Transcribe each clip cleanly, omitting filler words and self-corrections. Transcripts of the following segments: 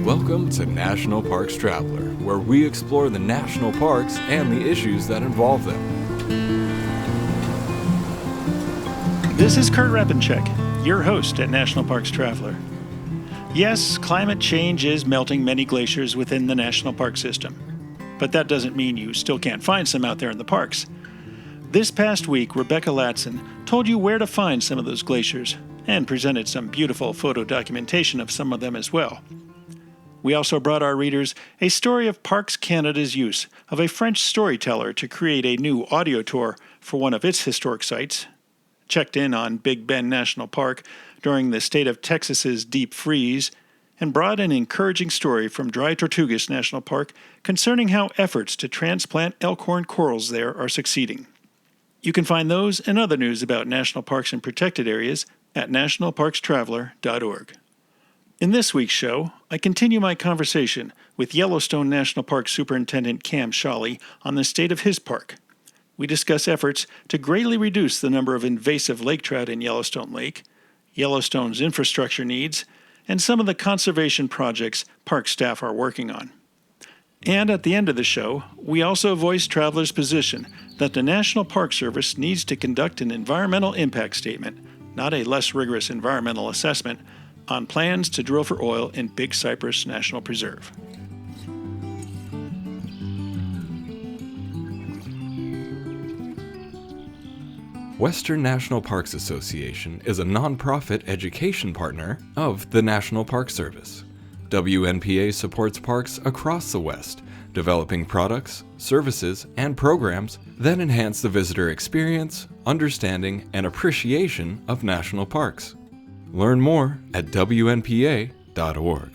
Welcome to National Parks Traveler, where we explore the national parks and the issues that involve them. This is Kurt Repenchek, your host at National Parks Traveler. Yes, climate change is melting many glaciers within the national park system, but that doesn't mean you still can't find some out there in the parks. This past week, Rebecca Latson told you where to find some of those glaciers and presented some beautiful photo documentation of some of them as well. We also brought our readers a story of Parks Canada's use of a French storyteller to create a new audio tour for one of its historic sites, checked in on Big Bend National Park during the state of Texas's deep freeze, and brought an encouraging story from Dry Tortugas National Park concerning how efforts to transplant elkhorn corals there are succeeding. You can find those and other news about national parks and protected areas at nationalparkstraveler.org. In this week's show, I continue my conversation with Yellowstone National Park Superintendent Cam Sholly on the state of his park. We discuss efforts to greatly reduce the number of invasive lake trout in Yellowstone Lake, Yellowstone's infrastructure needs, and some of the conservation projects park staff are working on. And at the end of the show, we also voice travelers' position that the National Park Service needs to conduct an environmental impact statement, not a less rigorous environmental assessment, on plans to drill for oil in Big Cypress National Preserve. Western National Parks Association is a nonprofit education partner of the National Park Service. WNPA supports parks across the West, developing products, services, and programs that enhance the visitor experience, understanding, and appreciation of national parks. Learn more at WNPA.org.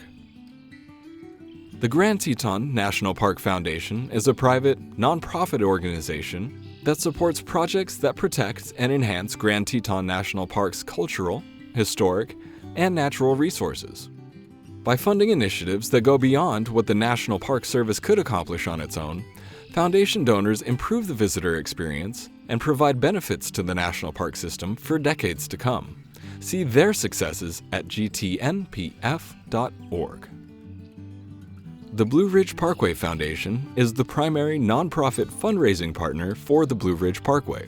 The Grand Teton National Park Foundation is a private, nonprofit organization that supports projects that protect and enhance Grand Teton National Park's cultural, historic, and natural resources. By funding initiatives that go beyond what the National Park Service could accomplish on its own, Foundation donors improve the visitor experience and provide benefits to the national park system for decades to come. See their successes at gtnpf.org. The Blue Ridge Parkway Foundation is the primary nonprofit fundraising partner for the Blue Ridge Parkway.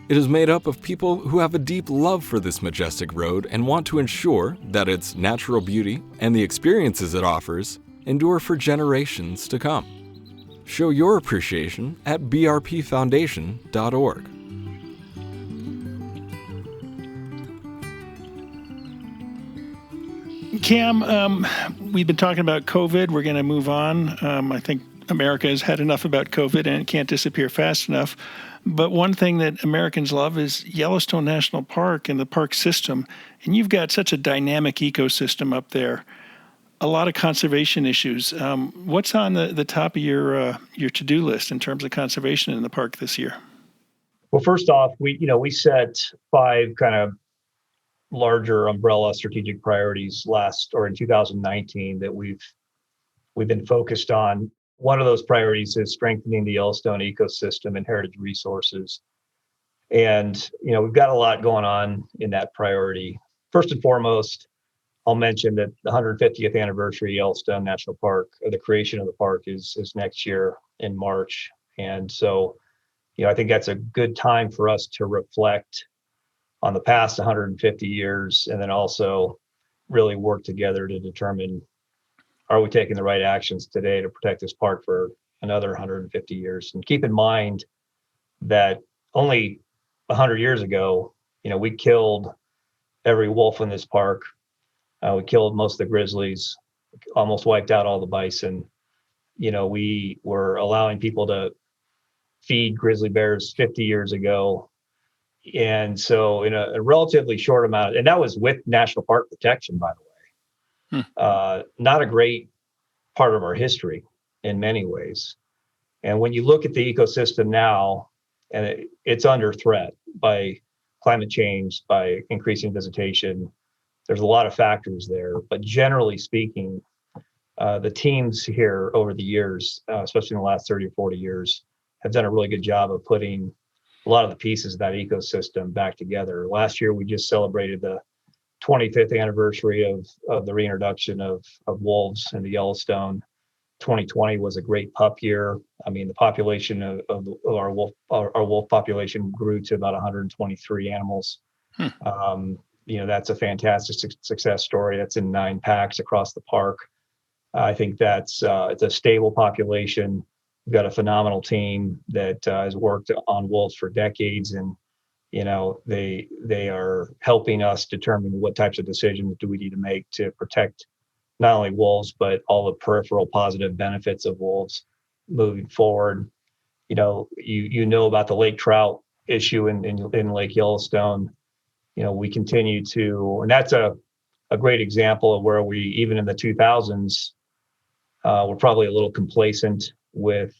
It is made up of people who have a deep love for this majestic road and want to ensure that its natural beauty and the experiences it offers endure for generations to come. Show your appreciation at brpfoundation.org. Cam, we've been talking about COVID. We're going to move on. I think America has had enough about COVID and it can't disappear fast enough. But one thing that Americans love is Yellowstone National Park and the park system. And you've got such a dynamic ecosystem up there. A lot of conservation issues. What's on the top of your to-do list in terms of conservation in the park this year? Well, first off, we set 5 kind of larger umbrella strategic priorities in 2019 that we've been focused on. One of those priorities is strengthening the Yellowstone ecosystem and heritage resources. And, we've got a lot going on in that priority. First and foremost, I'll mention that the 150th anniversary of Yellowstone National Park, or the creation of the park, is next year in March. And so, I think that's a good time for us to reflect on the past 150 years and then also really work together to determine, are we taking the right actions today to protect this park for another 150 years? And keep in mind that only 100 years ago, we killed every wolf in this park. We killed most of the grizzlies, almost wiped out all the bison. We were allowing people to feed grizzly bears 50 years ago. And so in a relatively short amount, and that was with national park protection, by the way, not a great part of our history in many ways. And when you look at the ecosystem now, and it's under threat by climate change, by increasing visitation, there's a lot of factors there. But generally speaking, the teams here over the years, especially in the last 30 or 40 years, have done a really good job of putting a lot of the pieces of that ecosystem back together. Last year, we just celebrated the 25th anniversary of the reintroduction of wolves in the Yellowstone. 2020 was a great pup year. I mean, the population of our wolf population grew to about 123 animals. That's a fantastic success story. That's in 9 packs across the park. I think it's a stable population. We've got a phenomenal team that has worked on wolves for decades, and they are helping us determine what types of decisions do we need to make to protect not only wolves, but all the peripheral positive benefits of wolves moving forward. You know about the lake trout issue in Lake Yellowstone. We continue to, and that's a great example of where we, even in the 2000s, we're probably a little complacent with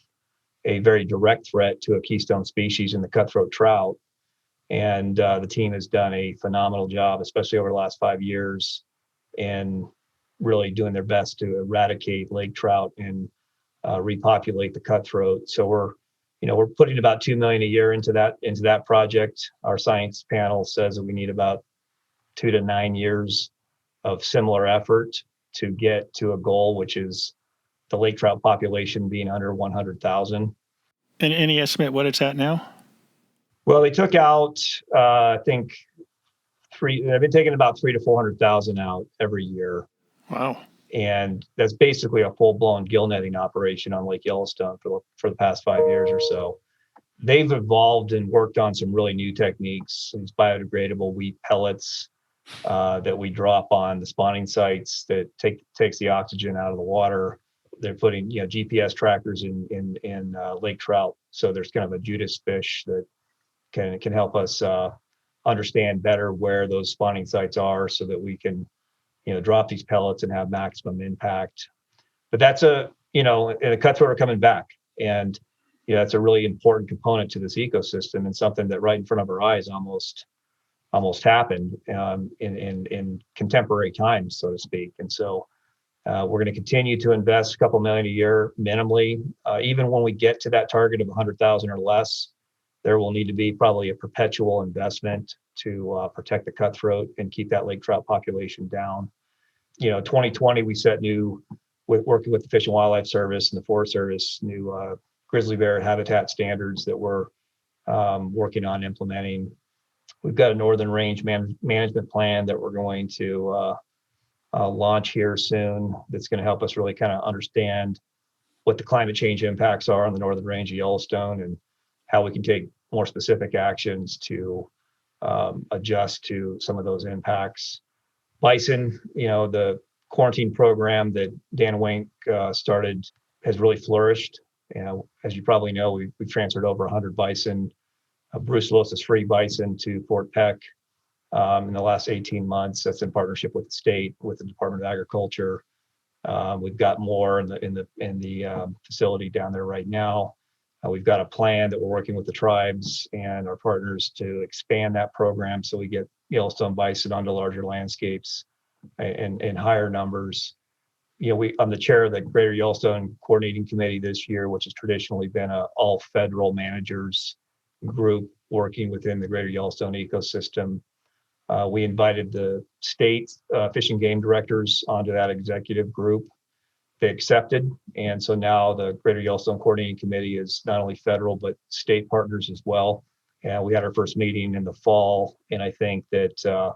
a very direct threat to a keystone species in the cutthroat trout. And the team has done a phenomenal job, especially over the last 5 years, in really doing their best to eradicate lake trout and repopulate the cutthroat. So we're putting about $2 million a year into that project. Our science panel says that we need about 2 to 9 years of similar effort to get to a goal, which is the lake trout population being under 100,000. And any estimate what it's at now? Well, they took out, I think, they've been taking about 300,000 to 400,000 out every year. Wow. And that's basically a full-blown gill netting operation on Lake Yellowstone for the past 5 years or so. They've evolved and worked on some really new techniques, these biodegradable wheat pellets that we drop on the spawning sites that takes the oxygen out of the water. They're putting GPS trackers in lake trout, so there's kind of a Judas fish that can help us understand better where those spawning sites are, so that we can drop these pellets and have maximum impact. But that's and the cutthroat are coming back, and that's a really important component to this ecosystem, and something that right in front of our eyes almost happened in contemporary times, so to speak. And so we're going to continue to invest a couple million a year minimally. Even when we get to that target of 100,000 or less, there will need to be probably a perpetual investment to protect the cutthroat and keep that lake trout population down. 2020, we set working with the Fish and Wildlife Service and the Forest Service, new grizzly bear habitat standards that we're working on implementing. We've got a northern range management plan that we're going to launch here soon. That's going to help us really kind of understand what the climate change impacts are on the northern range of Yellowstone, and how we can take more specific actions to adjust to some of those impacts. Bison, the quarantine program that Dan Wink started has really flourished. As you probably know, we've transferred over 100 bison, brucellosis-free bison, to Fort Peck in the last 18 months. That's in partnership with the state, with the Department of Agriculture. We've got more in the facility down there right now. We've got a plan that we're working with the tribes and our partners to expand that program, so we get Yellowstone bison onto larger landscapes and higher numbers. I'm the chair of the Greater Yellowstone Coordinating Committee this year, which has traditionally been a all federal managers group working within the Greater Yellowstone ecosystem. We invited the state fish and game directors onto that executive group. They accepted, and so now the Greater Yellowstone Coordinating Committee is not only federal but state partners as well. And we had our first meeting in the fall, and I think that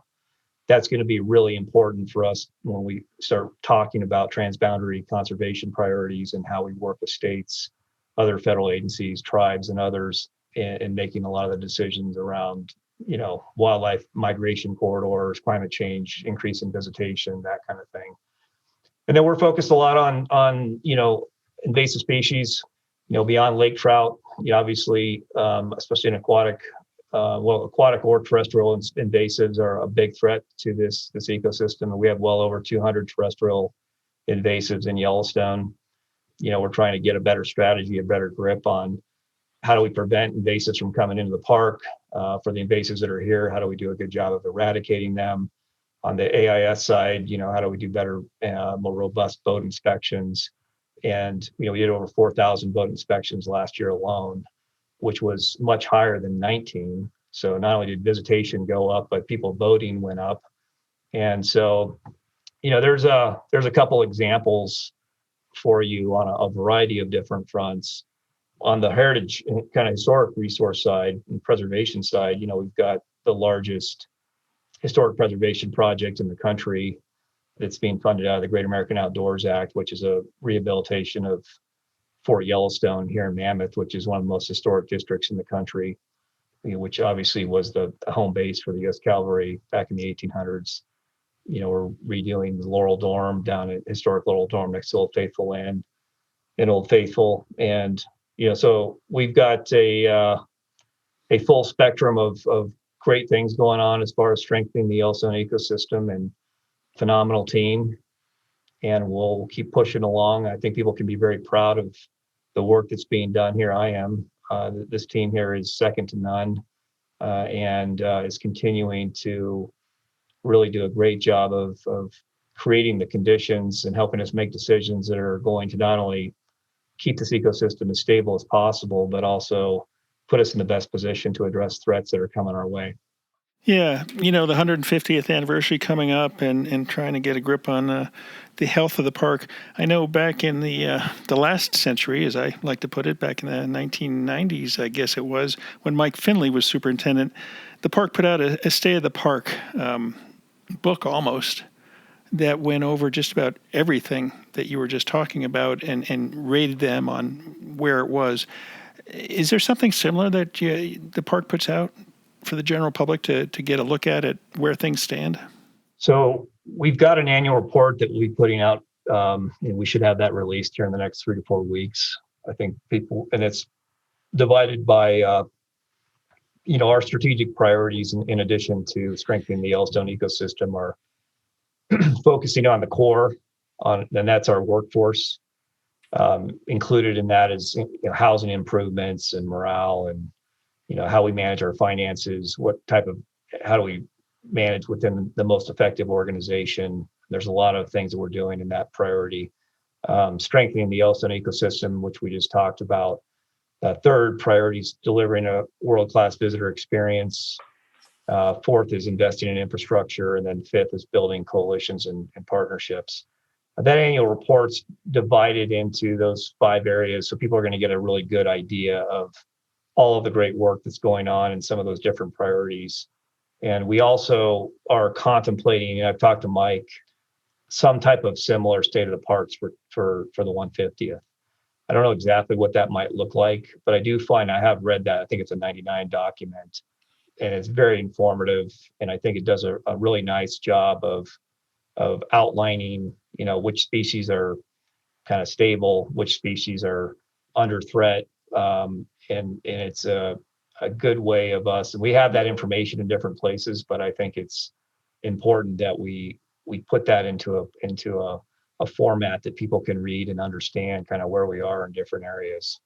that's going to be really important for us when we start talking about transboundary conservation priorities and how we work with states, other federal agencies, tribes, and others in making a lot of the decisions around wildlife migration corridors, climate change, increase in visitation, that kind of thing. And then we're focused a lot on invasive species, beyond lake trout. Obviously, especially in aquatic or terrestrial invasives are a big threat to this ecosystem. And we have well over 200 terrestrial invasives in Yellowstone. We're trying to get a better strategy, a better grip on how do we prevent invasives from coming into the park. For the invasives that are here, how do we do a good job of eradicating them? On the AIS side, how do we do better, more robust boat inspections? And we did over 4,000 boat inspections last year alone, which was much higher than 19. So not only did visitation go up, but people boating went up. And so, there's a couple examples for you on a variety of different fronts. On the heritage kind of historic resource side and preservation side, we've got the largest historic preservation project in the country that's being funded out of the Great American Outdoors Act, which is a rehabilitation of Fort Yellowstone here in Mammoth, which is one of the most historic districts in the country, which obviously was the home base for the U.S. Cavalry back in the 1800s. We're redoing the Laurel Dorm down at historic Laurel Dorm next to Old Faithful Land in Old Faithful. And, so we've got a full spectrum of great things going on as far as strengthening the Yellowstone ecosystem, and phenomenal team. And we'll keep pushing along. I think people can be very proud of the work that's being done here. I am. This team here is second to none, and is continuing to really do a great job of creating the conditions and helping us make decisions that are going to not only keep this ecosystem as stable as possible, but also put us in the best position to address threats that are coming our way. Yeah, the 150th anniversary coming up, and trying to get a grip on the health of the park. I know back in the last century, as I like to put it, back in the 1990s, I guess it was, when Mike Finley was superintendent, the park put out a State of the Park book almost that went over just about everything that you were just talking about, and rated them on where it was. Is there something similar that the park puts out for the general public to get a look at where things stand? So we've got an annual report that we'll be putting out, and we should have that released here in the next 3 to 4 weeks. I think and it's divided by, our strategic priorities in addition to strengthening the Yellowstone ecosystem are focusing on the core, and that's our workforce. Included in that is housing improvements and morale, and how we manage our finances, how do we manage within the most effective organization. There's a lot of things that we're doing in that priority. Strengthening the Yellowstone ecosystem, which we just talked about. Third priority is delivering a world-class visitor experience. Fourth is investing in infrastructure, and then fifth is building coalitions and partnerships. That annual report's divided into those 5 areas, so people are going to get a really good idea of all of the great work that's going on in some of those different priorities. And we also are contemplating, and I've talked to Mike, some type of similar State of the Parks for the 150th. I don't know exactly what that might look like, but I do find, I have read that, I think it's a 99 document, and it's very informative. And I think it does a really nice job of outlining, which species are kind of stable, which species are under threat. And it's a good way of us, and we have that information in different places, but I think it's important that we put that into a format that people can read and understand kind of where we are in different areas.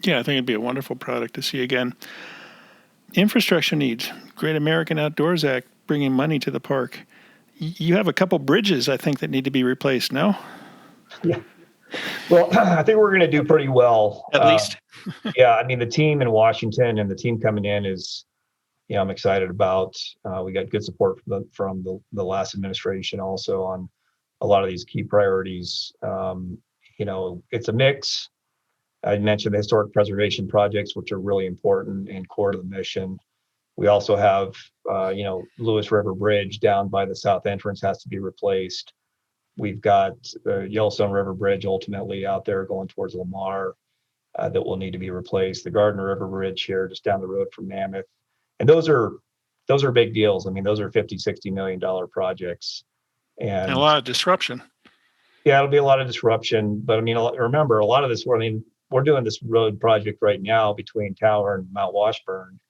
Yeah, I think it'd be a wonderful product to see again. Infrastructure needs. Great American Outdoors Act bringing money to the park. You have a couple bridges, I think, that need to be replaced, no? Yeah. Well, I think we're going to do pretty well. At least. Yeah, I mean, the team in Washington and the team coming in is, I'm excited about. We got good support from the last administration also on a lot of these key priorities. It's a mix. I mentioned the historic preservation projects, which are really important and core to the mission. We also have, Lewis River Bridge down by the south entrance has to be replaced. We've got the Yellowstone River Bridge ultimately out there going towards Lamar that will need to be replaced. The Gardner River Bridge here just down the road from Mammoth. And those are big deals. I mean, those are $50-60 million projects. And a lot of disruption. Yeah, it'll be a lot of disruption. But I mean, remember, a lot of this, we're doing this road project right now between Tower and Mount Washburn.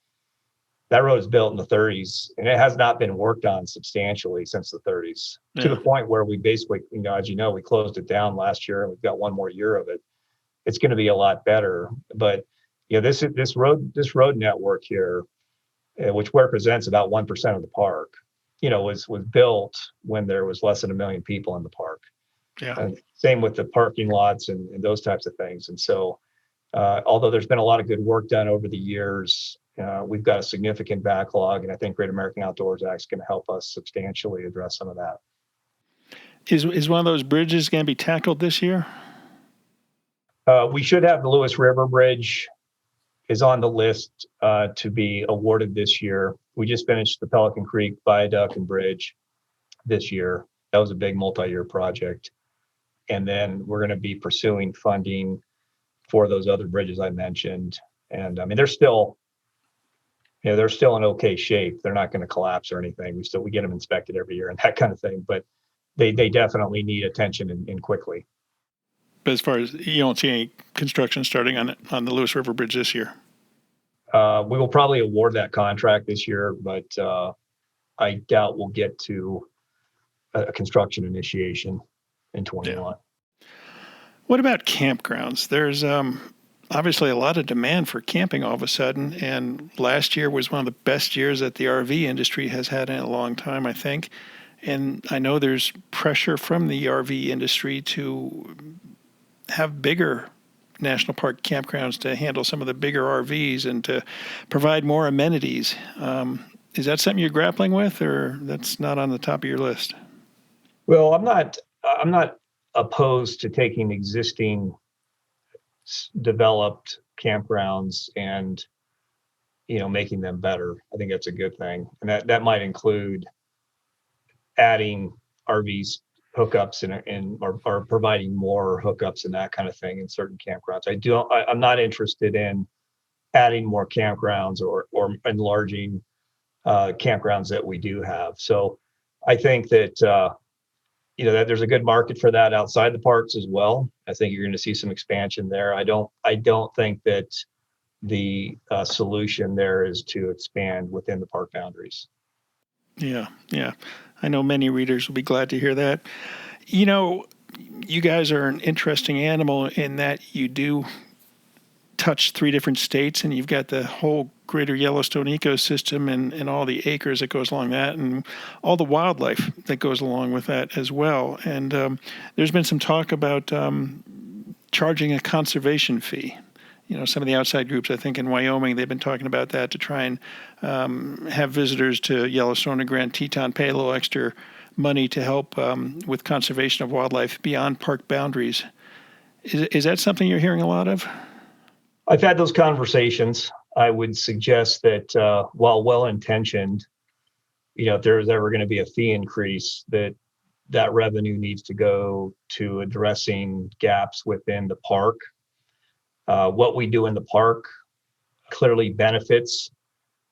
That road is built in the 30s, and it has not been worked on substantially since the 30s, to the point where we basically, as you know, we closed it down last year, and we've got one more year of it. It's going to be a lot better. But this road network here, which represents about 1% of the park, was built when there was less than 1 million people in the park. Yeah. And same with the parking lots and those types of things. And so, although there's been a lot of good work done over the years, We've got a significant backlog, and I think Great American Outdoors Act is going to help us substantially address some of that. Is one of those bridges going to be tackled this year? We should have the Lewis River Bridge is on the list to be awarded this year. We just finished the Pelican Creek Viaduct and Bridge this year. That was a big multi-year project. And then we're going to be pursuing funding for those other bridges I mentioned. And I mean, they're still in okay shape. They're not going to collapse or anything. We get them inspected every year and that kind of thing, but they definitely need attention and quickly. But as far as you don't see any construction starting on the Lewis River Bridge this year? We will probably award that contract this year, but I doubt we'll get to a construction initiation in 21. Yeah. What about campgrounds? There's obviously a lot of demand for camping all of a sudden, and last year was one of the best years that the RV industry has had in a long time, I think. And I know there's pressure from the RV industry to have bigger national park campgrounds to handle some of the bigger RVs and to provide more amenities. Is that something you're grappling with, or that's not on the top of your list? Well, I'm not opposed to taking existing developed campgrounds and making them better. I think that's a good thing, and that might include adding RVs hookups or providing more hookups and that kind of thing in certain campgrounds. I'm not interested in adding more campgrounds or enlarging campgrounds that we do have. So I think that that there's a good market for that outside the parks as well. I think you're going to see some expansion there. I don't think that the solution there is to expand within the park boundaries. Yeah. I know many readers will be glad to hear that. You guys are an interesting animal in that you do touch 3 different states, and you've got the whole greater Yellowstone ecosystem and all the acres that goes along that, and all the wildlife that goes along with that as well. And there's been some talk about charging a conservation fee. Some of the outside groups, I think in Wyoming, they've been talking about that to try and have visitors to Yellowstone and Grand Teton pay a little extra money to help with conservation of wildlife beyond park boundaries. Is that something you're hearing a lot of? I've had those conversations. I would suggest that while well-intentioned, if there's ever going to be a fee increase, that revenue needs to go to addressing gaps within the park. What we do in the park clearly benefits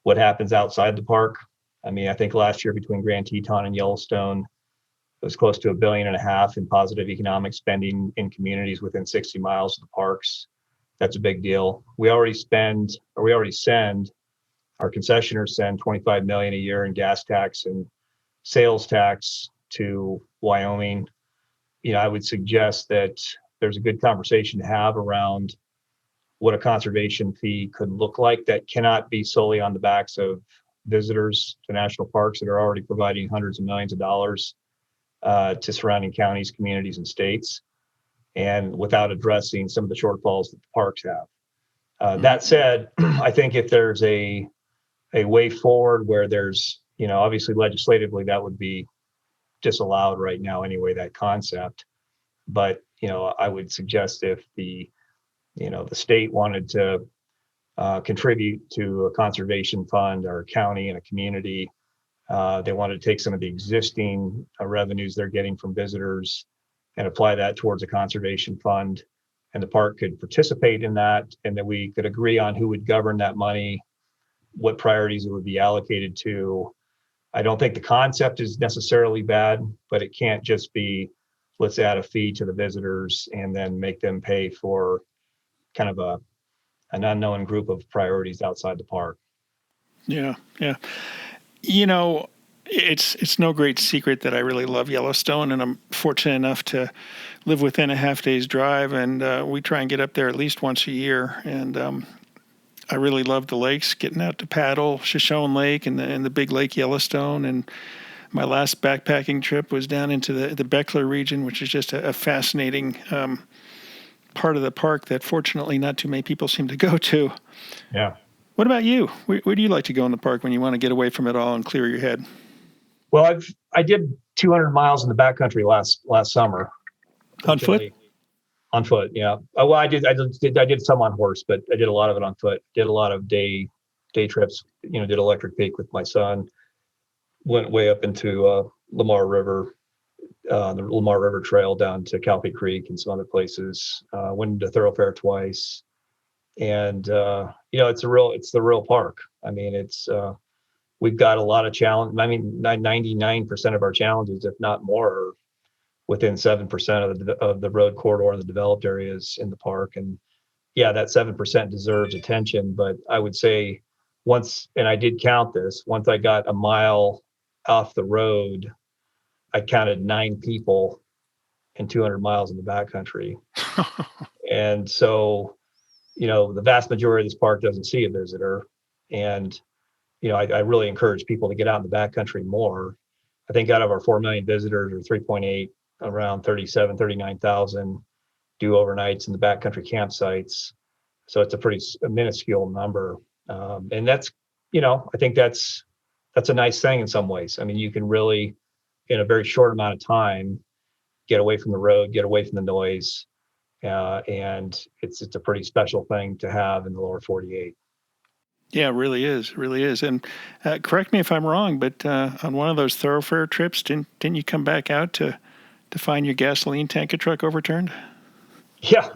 what happens outside the park. I mean, I think last year between Grand Teton and Yellowstone, it was close to $1.5 billion in positive economic spending in communities within 60 miles of the parks. That's a big deal. We already send, our concessioners send $25 million a year in gas tax and sales tax to Wyoming. I would suggest that there's a good conversation to have around what a conservation fee could look like that cannot be solely on the backs of visitors to national parks that are already providing hundreds of millions of dollars to surrounding counties, communities, and states, and without addressing some of the shortfalls that the parks have. That said, I think if there's a way forward where there's, obviously legislatively that would be disallowed right now anyway, that concept. But, I would suggest if the state wanted to contribute to a conservation fund or a county and a community, they wanted to take some of the existing revenues they're getting from visitors and apply that towards a conservation fund, and the park could participate in that, and then we could agree on who would govern that money, what priorities it would be allocated to. I don't think the concept is necessarily bad, but it can't just be, let's add a fee to the visitors and then make them pay for kind of an unknown group of priorities outside the park. Yeah. It's no great secret that I really love Yellowstone, and I'm fortunate enough to live within a half day's drive, and we try and get up there at least once a year. And I really love the lakes, getting out to paddle Shoshone Lake and the big Lake Yellowstone. And my last backpacking trip was down into the Beckler region, which is just a fascinating part of the park that fortunately not too many people seem to go to. Yeah. What about you? Where do you like to go in the park when you want to get away from it all and clear your head? Well, I did 200 miles in the backcountry last summer. On foot? On foot, yeah. Well, I did some on horse, but I did a lot of it on foot. Did a lot of day trips. Did Electric Peak with my son. Went way up into Lamar River, the Lamar River Trail down to Calpe Creek and some other places. Went into Thoroughfare twice, and it's the real park. I mean, we've got a lot of challenge. I mean, 99% of our challenges, if not more, are within 7% of the road corridor and the developed areas in the park. And yeah, that 7% deserves attention. But I would say and I did count this, once I got a mile off the road, I counted 9 people in 200 miles in the backcountry. And so, the vast majority of this park doesn't see a visitor. And, I really encourage people to get out in the backcountry more. I think out of our 4 million visitors, or 3.8, around 39,000 do overnights in the backcountry campsites. So it's a minuscule number. And that's, I think that's a nice thing in some ways. I mean, you can really, in a very short amount of time, get away from the road, get away from the noise. And it's a pretty special thing to have in the lower 48. Yeah, it really is. Really is. And correct me if I'm wrong, but on one of those thoroughfare trips, didn't you come back out to find your gasoline tanker truck overturned? Yeah.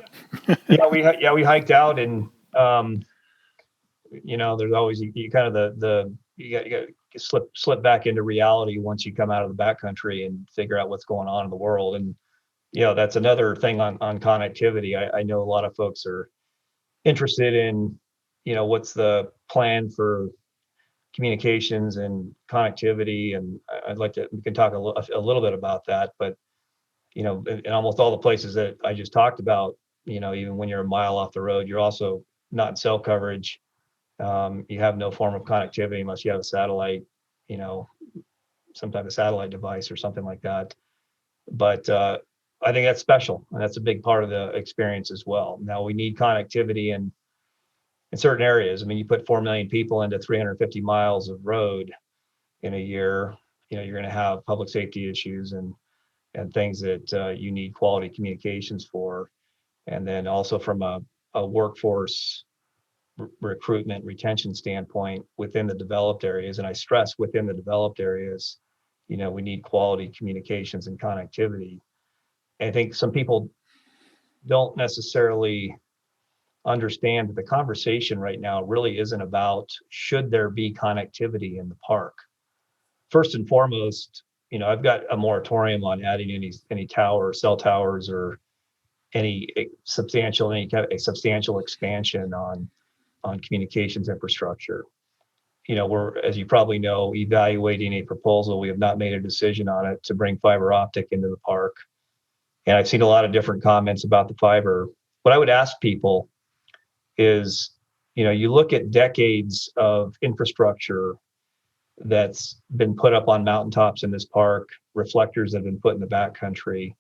We hiked out, and there's always you kind of you got to slip back into reality once you come out of the backcountry and figure out what's going on in the world. And that's another thing on connectivity. I know a lot of folks are interested in what's the plan for communications and connectivity, and we can talk a little bit about that. But in almost all the places that I just talked about, even when you're a mile off the road, you're also not in cell coverage. You have no form of connectivity unless you have a satellite, some type of satellite device or something like that. But I think that's special, and that's a big part of the experience as well. Now, we need connectivity in certain areas. I mean, you put 4 million people into 350 miles of road in a year, you're going to have public safety issues and things that you need quality communications for. And then also from a workforce recruitment retention standpoint within the developed areas, and I stress within the developed areas, we need quality communications and connectivity. And I think some people don't necessarily understand that the conversation right now really isn't about should there be connectivity in the park. First and foremost, I've got a moratorium on adding any cell towers, or any substantial expansion on communications infrastructure. We're, as you probably know, evaluating a proposal. We have not made a decision on it to bring fiber optic into the park. And I've seen a lot of different comments about the fiber. What I would ask people is, you look at decades of infrastructure that's been put up on mountaintops in this park, reflectors that have been put in the backcountry.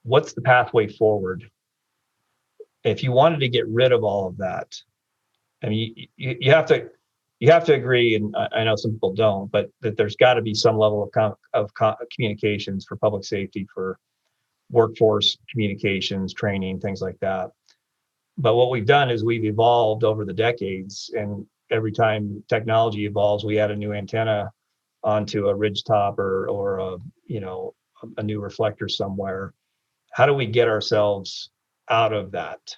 What's the pathway forward? If you wanted to get rid of all of that, I mean, you have to agree, and I know some people don't, but that there's got to be some level of communications for public safety, for workforce communications, training, things like that. But what we've done is we've evolved over the decades, and every time technology evolves, we add a new antenna onto a ridge top or a new reflector somewhere. How do we get ourselves out of that?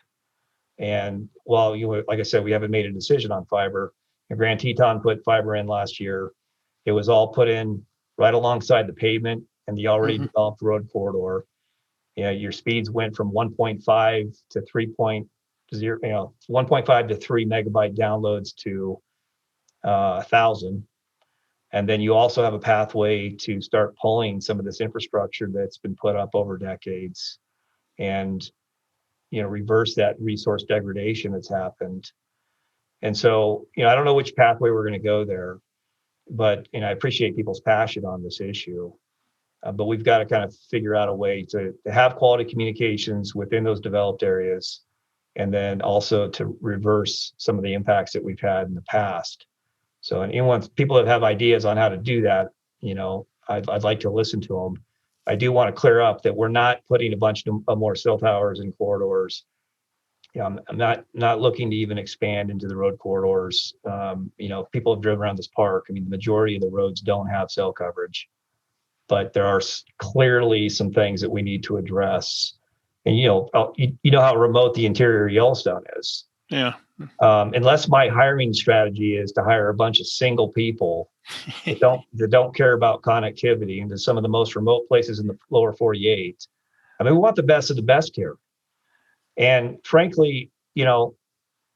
And while like I said, we haven't made a decision on fiber. Grand Teton put fiber in last year. It was all put in right alongside the pavement and the already developed road corridor. Your speeds went from 1.5 to 3.0, 1.5 to 3 megabyte downloads to 1,000. And then you also have a pathway to start pulling some of this infrastructure that's been put up over decades, and reverse that resource degradation that's happened. And so, I don't know which pathway we're going to go there, but I appreciate people's passion on this issue. But we've got to kind of figure out a way to have quality communications within those developed areas, and then also to reverse some of the impacts that we've had in the past. So, and once people that have ideas on how to do that, I'd like to listen to them. I do want to clear up that we're not putting a bunch of more cell towers and corridors. I'm not looking to even expand into the road corridors. People have driven around this park. I mean, the majority of the roads don't have cell coverage, but there are clearly some things that we need to address. And you know how remote the interior of Yellowstone is. Yeah. Unless my hiring strategy is to hire a bunch of single people that don't care about connectivity into some of the most remote places in the lower 48. I mean, we want the best of the best here. And frankly,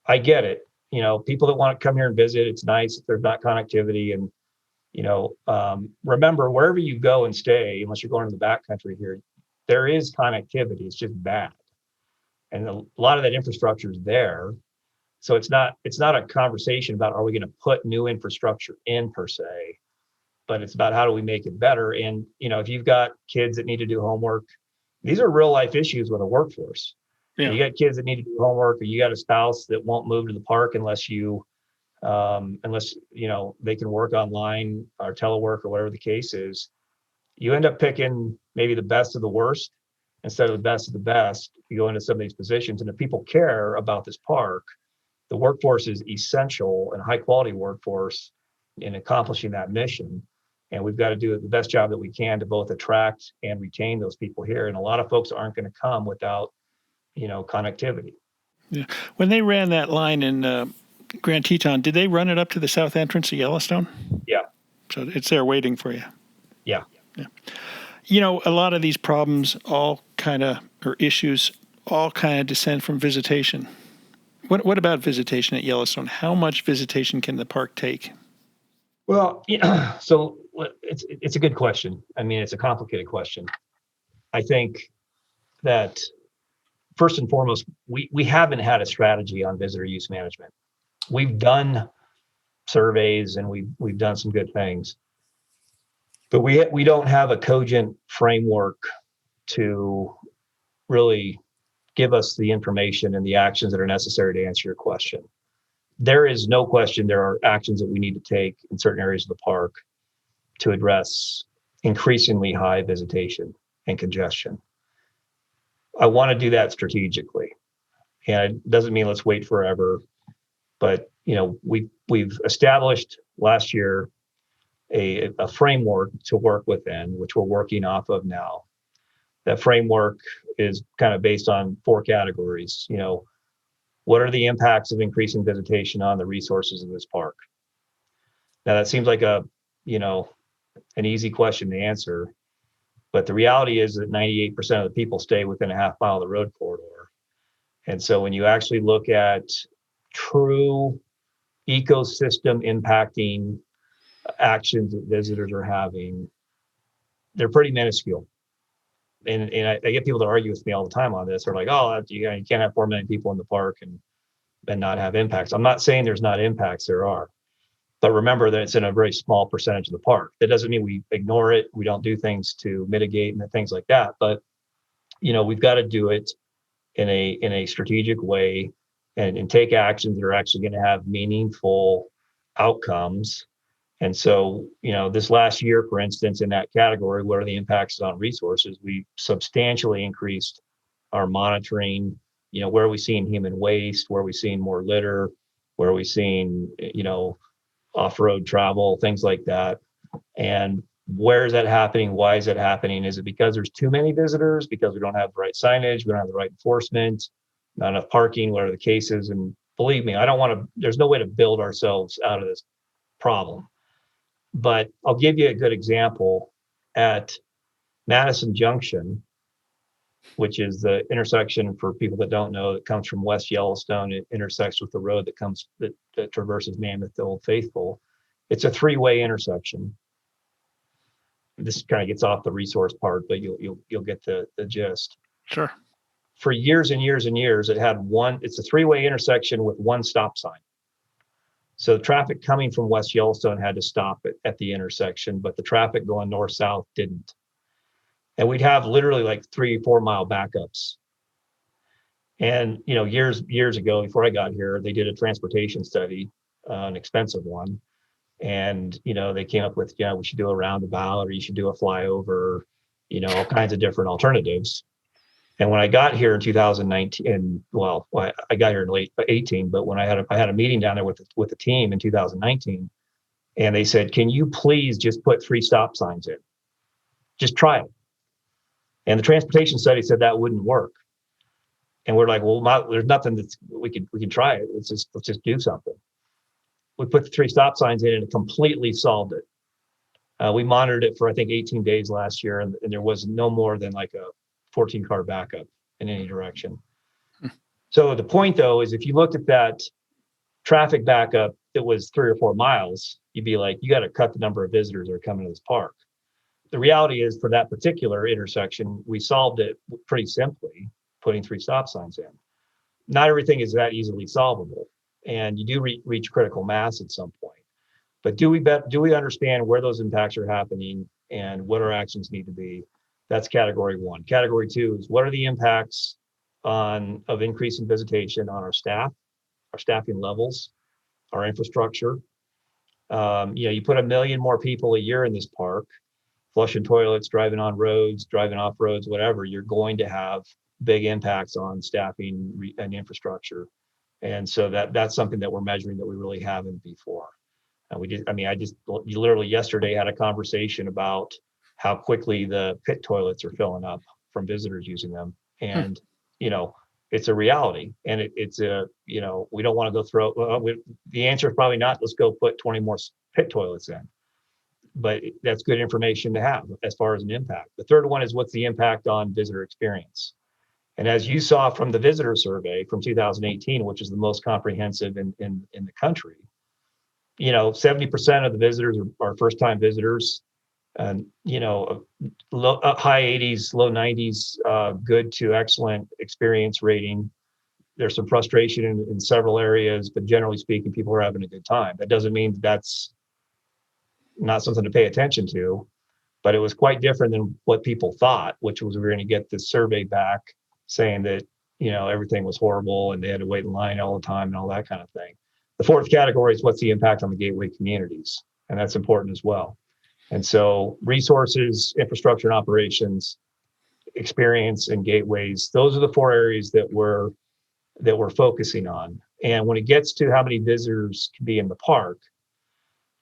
I get it. People that want to come here and visit, it's nice if there's not connectivity. And, remember, wherever you go and stay, unless you're going to the backcountry here, there is connectivity. It's just bad. And a lot of that infrastructure is there. So it's not a conversation about are we going to put new infrastructure in per se, but it's about how do we make it better. And, if you've got kids that need to do homework, these are real life issues with a workforce. Yeah. You got kids that need to do homework, or you got a spouse that won't move to the park unless they can work online or telework or whatever the case is. You end up picking maybe the best of the worst instead of the best of the best. You go into some of these positions, and if people care about this park, the workforce is essential and high quality workforce in accomplishing that mission. And we've got to do the best job that we can to both attract and retain those people here. And a lot of folks aren't going to come without connectivity. Yeah. When they ran that line in Grand Teton, did they run it up to the south entrance of Yellowstone? Yeah. So it's there waiting for you. Yeah. A lot of these problems issues all kind of descend from visitation. What about visitation at Yellowstone? How much visitation can the park take? Well, so it's a good question. I mean, it's a complicated question. I think that first and foremost, we haven't had a strategy on visitor use management. We've done surveys and we've done some good things, but we don't have a cogent framework to really give us the information and the actions that are necessary to answer your question. There is no question there are actions that we need to take in certain areas of the park to address increasingly high visitation and congestion. I want to do that strategically. And it doesn't mean let's wait forever, but we've established last year a framework to work within, which we're working off of now. That framework is kind of based on 4 categories. What are the impacts of increasing visitation on the resources of this park? Now that seems like an easy question to answer, but the reality is that 98% of the people stay within a half mile of the road corridor. And so when you actually look at true ecosystem impacting actions that visitors are having, they're pretty minuscule. And I get people that argue with me all the time on this. They're like, oh, you can't have 4 million people in the park and not have impacts. I'm not saying there's not impacts, there are. But remember that it's in a very small percentage of the park. That doesn't mean we ignore it. We don't do things to mitigate and things like that. But, we've got to do it in a strategic way and take actions that are actually going to have meaningful outcomes. And so, this last year, for instance, in that category, what are the impacts on resources? We substantially increased our monitoring. Where are we seeing human waste? Where are we seeing more litter? Where are we seeing, off-road travel, things like that? And where is that happening? Why is it happening? Is it because there's too many visitors? Because we don't have the right signage? We don't have the right enforcement? Not enough parking? What are the cases? And believe me, there's no way to build ourselves out of this problem. But I'll give you a good example. At Madison Junction, which is the intersection, for people that don't know, that comes from West Yellowstone. It intersects with the road that traverses Mammoth to Old Faithful. It's a 3-way intersection. This kind of gets off the resource part, but you'll get the gist. Sure. For years and years and years, it's a 3-way intersection with 1 stop sign. So the traffic coming from West Yellowstone had to stop at the intersection, but the traffic going north-south didn't. And we'd have literally like 3 or 4 mile backups. And years ago, before I got here, they did a transportation study, an expensive one, and they came up with, we should do a roundabout, or you should do a flyover, all kinds of different alternatives. And when I got here in 2019, and well, I got here in late 18, but when I had a meeting down there with the team in 2019, and they said, "Can you please just put 3 stop signs in? Just try it." And the transportation study said that wouldn't work. And we're like, "Well, there's nothing that we can try it. Let's just do something." We put the 3 stop signs in, and it completely solved it. We monitored it for, I think, 18 days last year, and there was no more than like a 14 car backup in any direction. So the point, though, is if you looked at that traffic backup that was 3 or 4 miles, you'd be like, you got to cut the number of visitors that are coming to this park. The reality is, for that particular intersection, we solved it pretty simply, putting 3 stop signs in. Not everything is that easily solvable, and you do reach critical mass at some point. But do we understand where those impacts are happening and what our actions need to be? That's category 1. Category 2 is, what are the impacts of increasing visitation on our staff, our staffing levels, our infrastructure? You put 1 million more people a year in this park, flushing toilets, driving on roads, driving off roads, whatever, you're going to have big impacts on staffing and infrastructure. And so that's something that we're measuring that we really haven't before. And you literally yesterday had a conversation about how quickly the pit toilets are filling up from visitors using them. And, it's a reality. And it's we don't want to go the answer is probably not, let's go put 20 more pit toilets in. But that's good information to have as far as an impact. The third one is, what's the impact on visitor experience? And as you saw from the visitor survey from 2018, which is the most comprehensive in the country, 70% of the visitors are first-time visitors, and high 80s, low 90s, good to excellent experience rating. There's some frustration in several areas, but generally speaking, people are having a good time. That doesn't mean that's not something to pay attention to, but it was quite different than what people thought, which was we were going to get this survey back saying that everything was horrible and they had to wait in line all the time and all that kind of thing. The fourth category is, what's the impact on the gateway communities? And that's important as well. And so resources, infrastructure and operations, experience, and gateways, those are the 4 areas that we're focusing on. And when it gets to how many visitors can be in the park,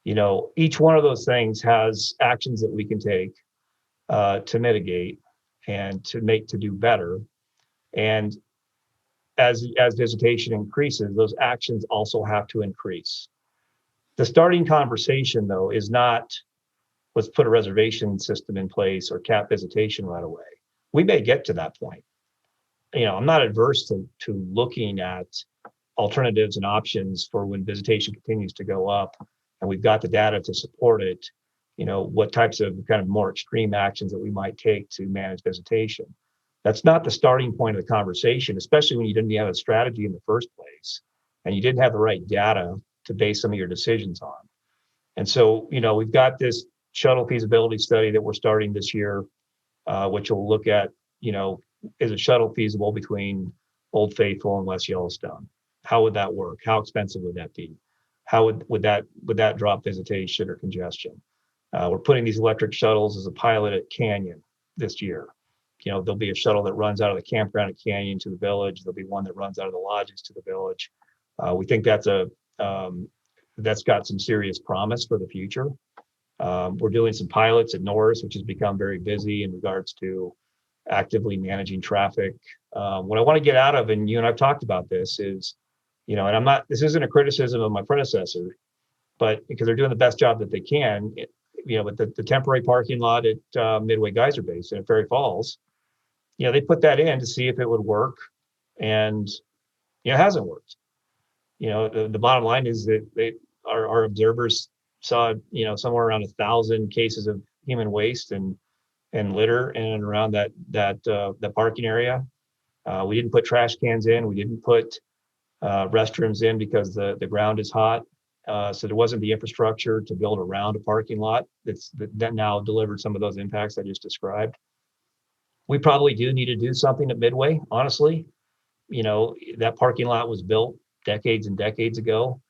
each one of those things has actions that we can take to mitigate and to do better. And as visitation increases, those actions also have to increase. The starting conversation, though, is not, let's put a reservation system in place or cap visitation right away. We may get to that point. I'm not adverse to looking at alternatives and options for when visitation continues to go up, and we've got the data to support it, what types of kind of more extreme actions that we might take to manage visitation. That's not the starting point of the conversation, especially when you didn't have a strategy in the first place and you didn't have the right data to base some of your decisions on. And so, we've got this shuttle feasibility study that we're starting this year, which will look at, is a shuttle feasible between Old Faithful and West Yellowstone? How would that work? How expensive would that be? How would that drop visitation or congestion? We're putting these electric shuttles as a pilot at Canyon this year. There'll be a shuttle that runs out of the campground at Canyon to the village. There'll be one that runs out of the lodges to the village. We think that's got some serious promise for the future. We're doing some pilots at Norris, which has become very busy in regards to actively managing traffic. What I want to get out of, and you and I've talked about this, is, and this isn't a criticism of my predecessor, but because they're doing the best job that they can, but the temporary parking lot at Midway Geyser Basin at Ferry Falls, they put that in to see if it would work, and it hasn't worked. The bottom line is that our observers saw somewhere around 1,000 cases of human waste and litter in and around that parking area. We didn't put trash cans in. We didn't put restrooms in because the ground is hot. So there wasn't the infrastructure to build around a parking lot that now delivered some of those impacts I just described. We probably do need to do something at Midway, honestly. That parking lot was built decades and decades ago.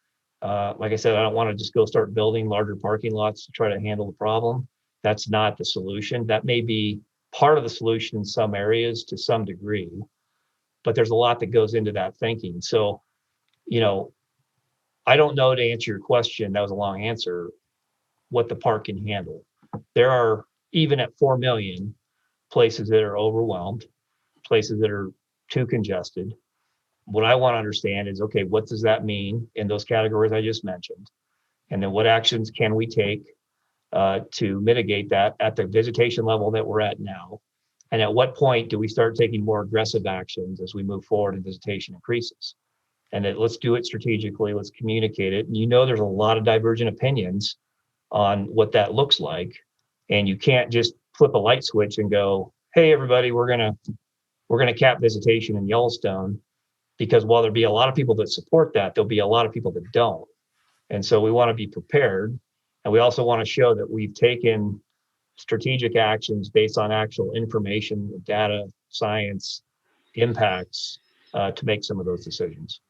Like I said, I don't want to just go start building larger parking lots to try to handle the problem. That's not the solution. That may be part of the solution in some areas to some degree, but there's a lot that goes into that thinking. So, I don't know, to answer your question, that was a long answer, what the park can handle. There are, even at 4 million, places that are overwhelmed, places that are too congested. What I want to understand is, okay, what does that mean in those categories I just mentioned? And then what actions can we take to mitigate that at the visitation level that we're at now? And at what point do we start taking more aggressive actions as we move forward and visitation increases? And let's do it strategically, let's communicate it. And there's a lot of divergent opinions on what that looks like. And you can't just flip a light switch and go, hey, everybody, we're gonna cap visitation in Yellowstone, because while there'll be a lot of people that support that, there'll be a lot of people that don't. And so we want to be prepared. And we also want to show that we've taken strategic actions based on actual information, data, science, impacts to make some of those decisions.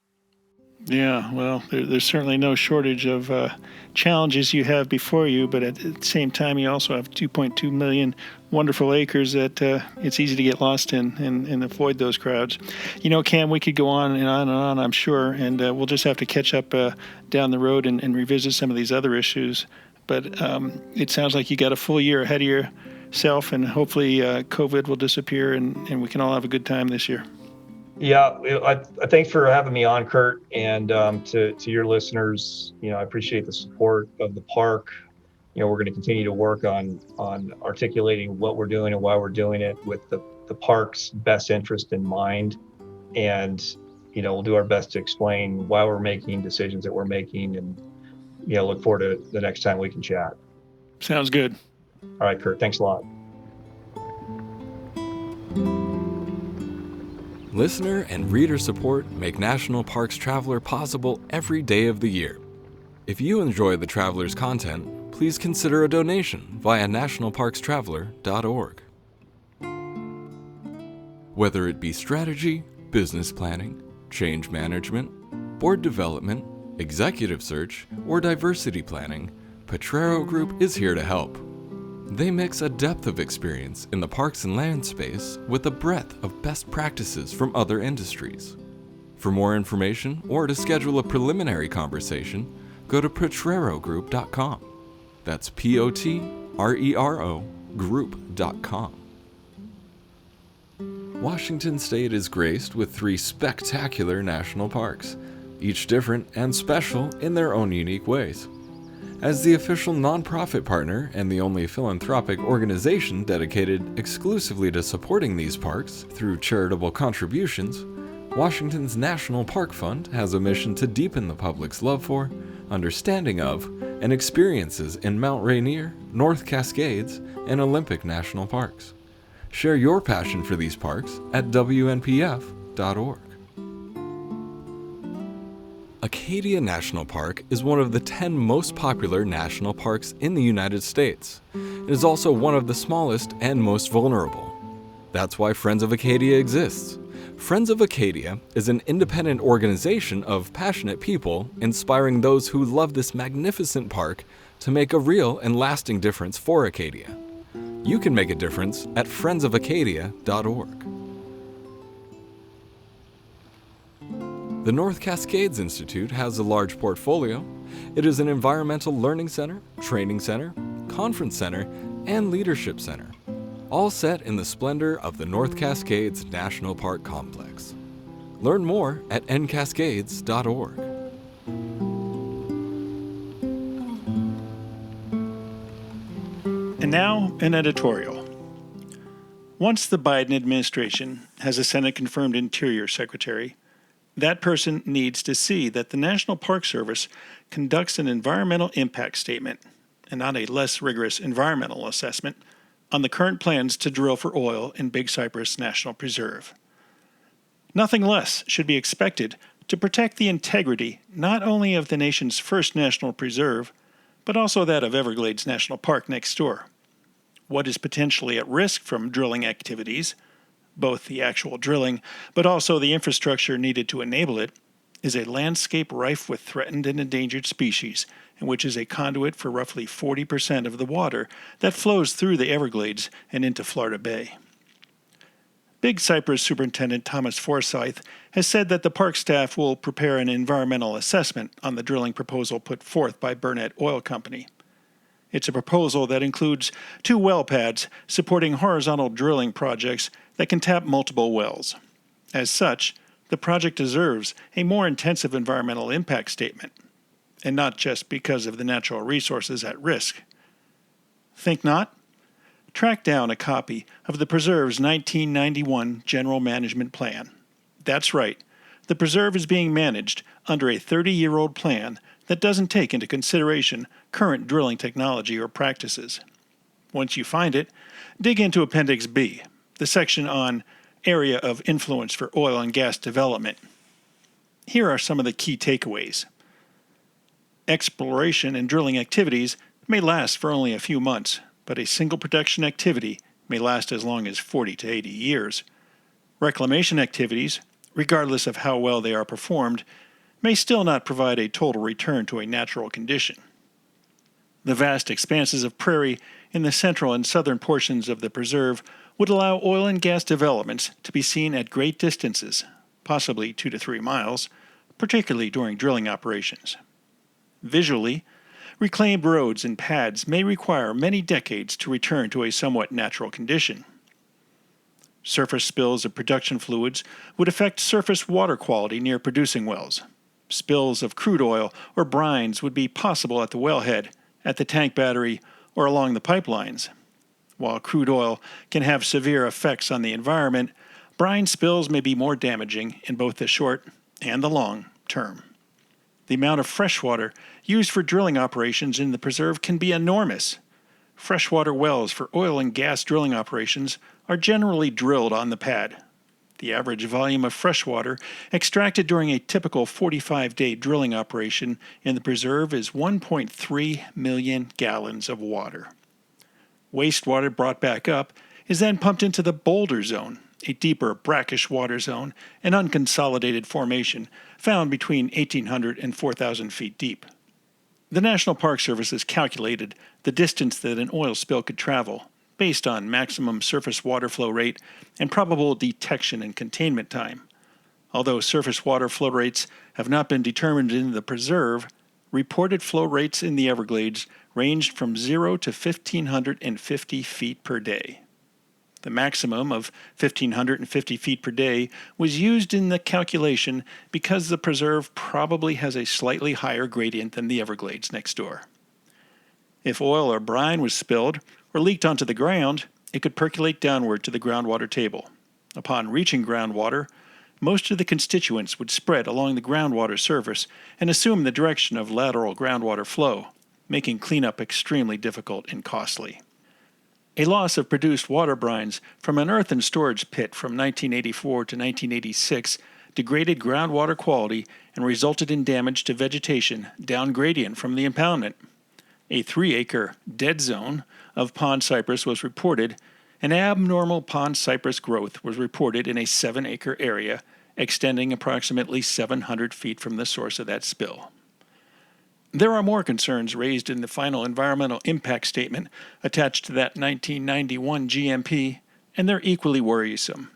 Yeah, well, there's certainly no shortage of challenges you have before you, but at the same time, you also have 2.2 million wonderful acres that it's easy to get lost in and avoid those crowds. Cam, we could go on and on and on, I'm sure, and we'll just have to catch up down the road and revisit some of these other issues. But it sounds like you got a full year ahead of yourself, and hopefully COVID will disappear and we can all have a good time this year. Yeah, thanks for having me on, Kurt, and to your listeners, I appreciate the support of the park. We're going to continue to work on articulating what we're doing and why we're doing it with the park's best interest in mind, and we'll do our best to explain why we're making decisions that we're making, and look forward to the next time we can chat. Sounds good. All right, Kurt, thanks a lot. Listener and reader support make National Parks Traveler possible every day of the year. If you enjoy the Traveler's content, please consider a donation via nationalparkstraveler.org. Whether it be strategy, business planning, change management, board development, executive search, or diversity planning, Potrero Group is here to help. They mix a depth of experience in the parks and land space with a breadth of best practices from other industries. For more information or to schedule a preliminary conversation, go to potrerogroup.com. That's Potrero group.com. Washington State is graced with 3 spectacular national parks, each different and special in their own unique ways. As the official nonprofit partner and the only philanthropic organization dedicated exclusively to supporting these parks through charitable contributions, Washington's National Park Fund has a mission to deepen the public's love for, understanding of, and experiences in Mount Rainier, North Cascades, and Olympic National Parks. Share your passion for these parks at WNPF.org. Acadia National Park is one of the 10 most popular national parks in the United States. It is also one of the smallest and most vulnerable. That's why Friends of Acadia exists. Friends of Acadia is an independent organization of passionate people inspiring those who love this magnificent park to make a real and lasting difference for Acadia. You can make a difference at friendsofacadia.org. The North Cascades Institute has a large portfolio. It is an environmental learning center, training center, conference center, and leadership center, all set in the splendor of the North Cascades National Park Complex. Learn more at ncascades.org. And now, an editorial. Once the Biden administration has a Senate-confirmed Interior Secretary, that person needs to see that the National Park Service conducts an environmental impact statement, and not a less rigorous environmental assessment, on the current plans to drill for oil in Big Cypress National Preserve. Nothing less should be expected to protect the integrity not only of the nation's first national preserve, but also that of Everglades National Park next door. What is potentially at risk from drilling activities both the actual drilling, but also the infrastructure needed to enable it, is a landscape rife with threatened and endangered species, and which is a conduit for roughly 40% of the water that flows through the Everglades and into Florida Bay. Big Cypress Superintendent Thomas Forsyth has said that the park staff will prepare an environmental assessment on the drilling proposal put forth by Burnett Oil Company. It's a proposal that includes 2 well pads supporting horizontal drilling projects that can tap multiple wells. As such, the project deserves a more intensive environmental impact statement, and not just because of the natural resources at risk. Think not? Track down a copy of the preserve's 1991 General Management Plan. That's right, the preserve is being managed under a 30-year-old plan that doesn't take into consideration current drilling technology or practices. Once you find it, dig into Appendix B, the section on Area of Influence for Oil and Gas Development. Here are some of the key takeaways. Exploration and drilling activities may last for only a few months, but a single production activity may last as long as 40 to 80 years. Reclamation activities, regardless of how well they are performed, may still not provide a total return to a natural condition. The vast expanses of prairie in the central and southern portions of the preserve would allow oil and gas developments to be seen at great distances, possibly 2 to 3 miles, particularly during drilling operations. Visually, reclaimed roads and pads may require many decades to return to a somewhat natural condition. Surface spills of production fluids would affect surface water quality near producing wells. Spills of crude oil or brines would be possible at the wellhead, at the tank battery, or along the pipelines. While crude oil can have severe effects on the environment, brine spills may be more damaging in both the short and the long term. The amount of fresh water used for drilling operations in the preserve can be enormous. Freshwater wells for oil and gas drilling operations are generally drilled on the pad. The average volume of fresh water extracted during a typical 45-day drilling operation in the preserve is 1.3 million gallons of water. Wastewater brought back up is then pumped into the boulder zone, a deeper brackish water zone, an unconsolidated formation found between 1,800 and 4,000 feet deep. The National Park Service has calculated the distance that an oil spill could travel, based on maximum surface water flow rate and probable detection and containment time. Although surface water flow rates have not been determined in the preserve, reported flow rates in the Everglades ranged from 0 to 1,550 feet per day. The maximum of 1,550 feet per day was used in the calculation because the preserve probably has a slightly higher gradient than the Everglades next door. If oil or brine was spilled or leaked onto the ground, it could percolate downward to the groundwater table. Upon reaching groundwater, most of the constituents would spread along the groundwater surface and assume the direction of lateral groundwater flow, making cleanup extremely difficult and costly. A loss of produced water brines from an earthen storage pit from 1984 to 1986 degraded groundwater quality and resulted in damage to vegetation down gradient from the impoundment. A 3-acre dead zone of pond cypress was reported, and abnormal pond cypress growth was reported in a 7-acre area extending approximately 700 feet from the source of that spill. There are more concerns raised in the final environmental impact statement attached to that 1991 GMP, and they're equally worrisome.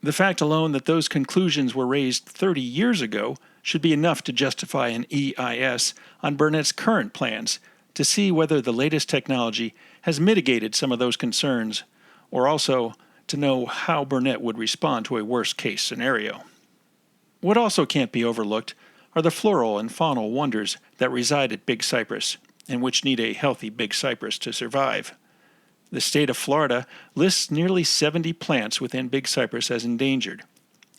The fact alone that those conclusions were raised 30 years ago should be enough to justify an EIS on Burnett's current plans to see whether the latest technology has mitigated some of those concerns, or also to know how Burnett would respond to a worst-case scenario. What also can't be overlooked are the floral and faunal wonders that reside at Big Cypress, and which need a healthy Big Cypress to survive. The state of Florida lists nearly 70 plants within Big Cypress as endangered,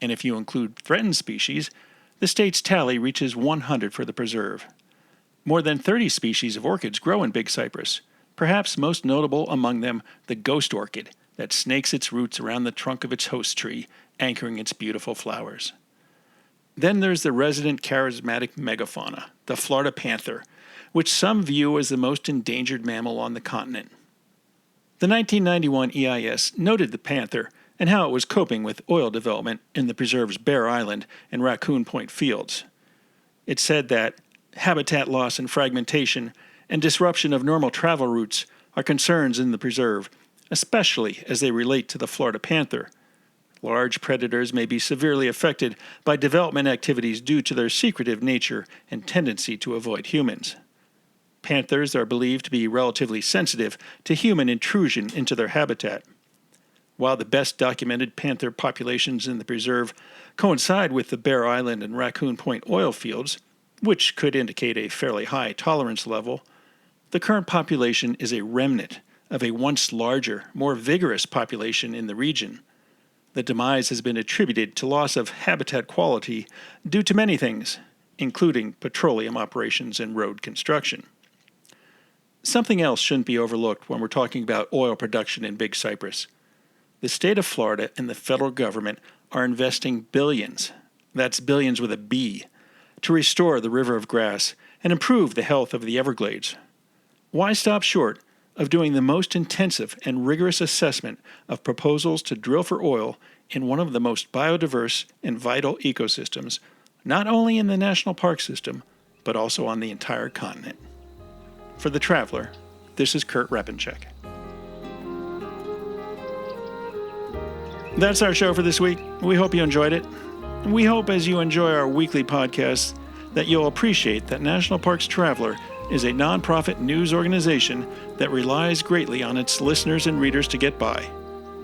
and if you include threatened species, the state's tally reaches 100 for the preserve. More than 30 species of orchids grow in Big Cypress, perhaps most notable among them the ghost orchid that snakes its roots around the trunk of its host tree, anchoring its beautiful flowers. Then there's the resident charismatic megafauna, the Florida panther, which some view as the most endangered mammal on the continent. The 1991 EIS noted the panther and how it was coping with oil development in the preserve's Bear Island and Raccoon Point fields. It said that habitat loss and fragmentation and disruption of normal travel routes are concerns in the preserve, especially as they relate to the Florida panther. Large predators may be severely affected by development activities due to their secretive nature and tendency to avoid humans. Panthers are believed to be relatively sensitive to human intrusion into their habitat. While the best documented panther populations in the preserve coincide with the Bear Island and Raccoon Point oil fields, which could indicate a fairly high tolerance level, the current population is a remnant of a once larger, more vigorous population in the region. The demise has been attributed to loss of habitat quality due to many things, including petroleum operations and road construction. Something else shouldn't be overlooked when we're talking about oil production in Big Cypress. The state of Florida and the federal government are investing billions, that's billions with a B, to restore the river of grass and improve the health of the Everglades. Why stop short of doing the most intensive and rigorous assessment of proposals to drill for oil in one of the most biodiverse and vital ecosystems, not only in the national park system, but also on the entire continent? For The Traveler, this is Kurt Repenchek. That's our show for this week. We hope you enjoyed it. We hope as you enjoy our weekly podcasts that you'll appreciate that National Parks Traveler is a nonprofit news organization that relies greatly on its listeners and readers to get by.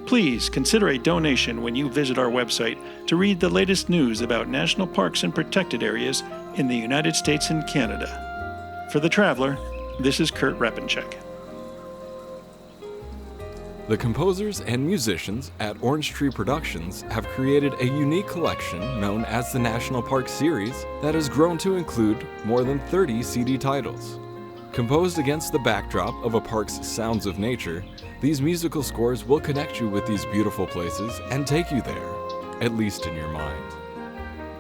Please consider a donation when you visit our website to read the latest news about national parks and protected areas in the United States and Canada. For The Traveler, this is Kurt Repenchek. The composers and musicians at Orange Tree Productions have created a unique collection known as the National Park Series that has grown to include more than 30 CD titles. Composed against the backdrop of a park's sounds of nature, these musical scores will connect you with these beautiful places and take you there, at least in your mind.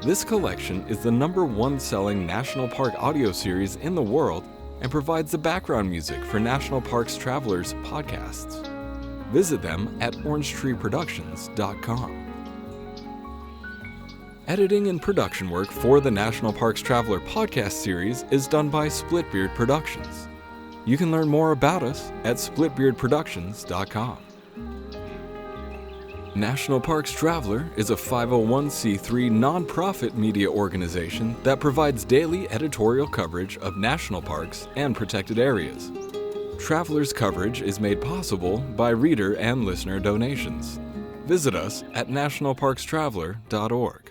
This collection is the #1 selling National Park audio series in the world and provides the background music for National Parks Travelers podcasts. Visit them at orangetreeproductions.com. Editing and production work for the National Parks Traveler podcast series is done by Splitbeard Productions. You can learn more about us at splitbeardproductions.com. National Parks Traveler is a 501c3 nonprofit media organization that provides daily editorial coverage of national parks and protected areas. Traveler's coverage is made possible by reader and listener donations. Visit us at nationalparkstraveler.org.